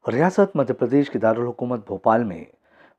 रियासत मध्य प्रदेश के दारुल हुकूमत भोपाल में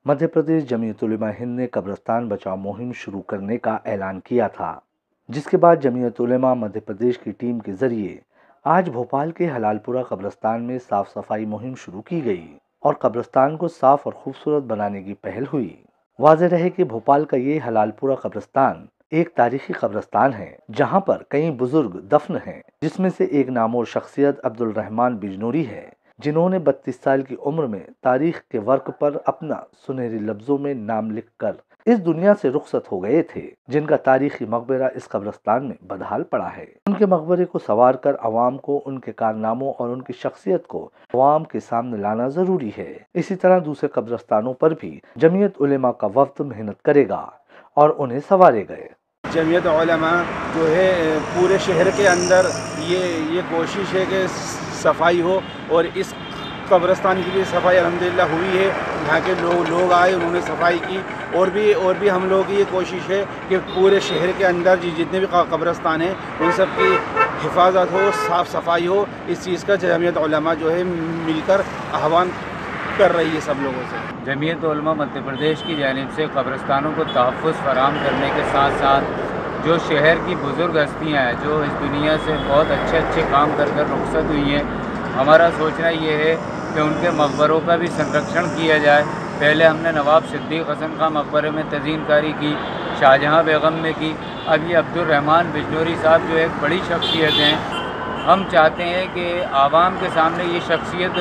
मध्य प्रदेश जमीयत उलेमा हिंद ने कब्रिस्तान बचाओ मुहिम शुरू करने का ऐलान किया था, जिसके बाद जमीयत उलेमा मध्य प्रदेश की टीम के जरिए आज भोपाल के हलालपुरा कब्रिस्तान में साफ सफाई मुहिम शुरू की गई और कब्रिस्तान को साफ और खूबसूरत बनाने की पहल हुई। वाज़ेह रहे कि भोपाल का ये हलालपुरा कब्रिस्तान एक तारीखी कब्रिस्तान है, जहां पर कई बुजुर्ग दफन हैं, जिसमें से एक नामोर शख्सियत अब्दुल रहमान बिजनूरी है, जिन्होंने 32 साल की उम्र में तारीख के वर्क पर अपना सुनहरी लफ्जों में नाम लिखकर इस दुनिया से रुखसत हो गए थे, जिनका तारीखी मकबरा इस कब्रिस्तान में बदहाल पड़ा है। उनके मकबरे को संवार कर अवाम को उनके कारनामों और उनकी शख्सियत को अवाम के सामने लाना जरूरी है। इसी तरह दूसरे कब्रिस्तानों पर भी जमीयत उलेमा का वफ्द मेहनत करेगा और उन्हें संवारे गए। जमीयत उलेमा जो है पूरे शहर के अंदर ये कोशिश है कि सफाई हो, और इस कब्रिस्तान की भी सफाई अल्हम्दुलिल्लाह हुई है। यहाँ के लोग आए, उन्होंने सफाई की, और भी हम लोगों की ये कोशिश है कि पूरे शहर के अंदर जितने भी कब्रिस्तान हैं उन सब की हिफाजत हो, साफ़ सफाई हो। इस चीज़ का जमीयत उलेमा जो है मिलकर आह्वान कर रही है सब लोगों से। जमीयत उलेमा मध्य प्रदेश की जानिब से कब्रिस्तानों को तहफ़्फ़ुज़ फराहम करने के साथ साथ जो शहर की बुज़ुर्ग हस्तियाँ हैं जो इस दुनिया से बहुत अच्छे काम कर रुखसत हुई हैं, हमारा सोचना ये है कि उनके मकबरों का भी संरक्षण किया जाए। पहले हमने नवाब सिद्दीक़ हसन खां मकबरे में तज़ीनकारी की, शाहजहाँ बेगम में की, अब ये अब्दुल रहमान बिजनूरी साहब जो एक बड़ी शख्सियत हैं। हम चाहते हैं कि आवाम के सामने ये शख्सियत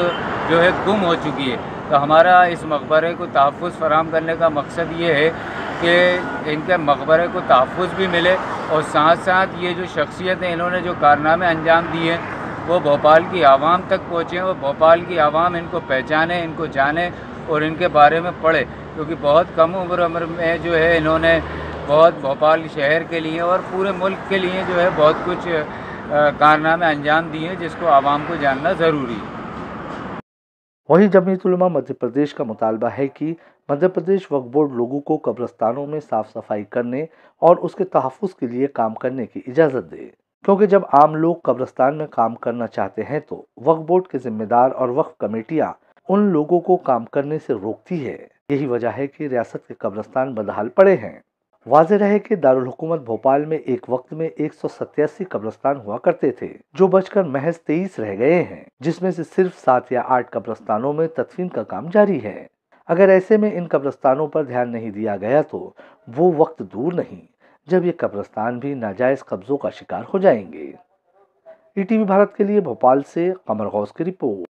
जो है गुम हो चुकी है, तो हमारा इस मकबरे को तहफ़्फ़ुज़ फराहम करने का मकसद ये है कि इनके मकबरे को तहफ़्फ़ुज़ भी मिले, और साथ साथ ये जो शख्सियतें इन्होंने जो कारनामे अंजाम दिए हैं वो भोपाल की आवाम तक पहुँचे, वो भोपाल की आवाम इनको पहचाने, इनको जाने और इनके बारे में पढ़े, क्योंकि बहुत कम उम्र में जो है इन्होंने बहुत भोपाल शहर के लिए और पूरे मुल्क के लिए जो है बहुत कुछ कारनामे अंजाम दिए हैं, जिसको आवाम को जानना ज़रूरी है। वहीं जमीयत उलेमा मध्य प्रदेश का मुतालबा है कि मध्य प्रदेश वक्फ बोर्ड लोगों को कब्रिस्तानों में साफ सफाई करने और उसके तहफ़्फ़ुज़ के लिए काम करने की इजाज़त दे, क्योंकि जब आम लोग कब्रिस्तान में काम करना चाहते हैं तो वक्फ बोर्ड के जिम्मेदार और वक्फ कमेटियां उन लोगों को काम करने से रोकती है। यही वजह है कि रियासत के कब्रिस्तान बदहाल पड़े हैं। वाज़ेह रहे कि दारुल हुकूमत भोपाल में एक वक्त में 187 कब्रिस्तान हुआ करते थे, जो बचकर महज 23 रह गए हैं, जिसमें से सिर्फ 7 या 8 कब्रिस्तानों में तदफीन का काम जारी है। अगर ऐसे में इन कब्रिस्तानों पर ध्यान नहीं दिया गया तो वो वक्त दूर नहीं जब ये कब्रिस्तान भी नाजायज कब्जों का शिकार हो जाएंगे। ईटीवी भारत के लिए भोपाल से कमर गौस की रिपोर्ट।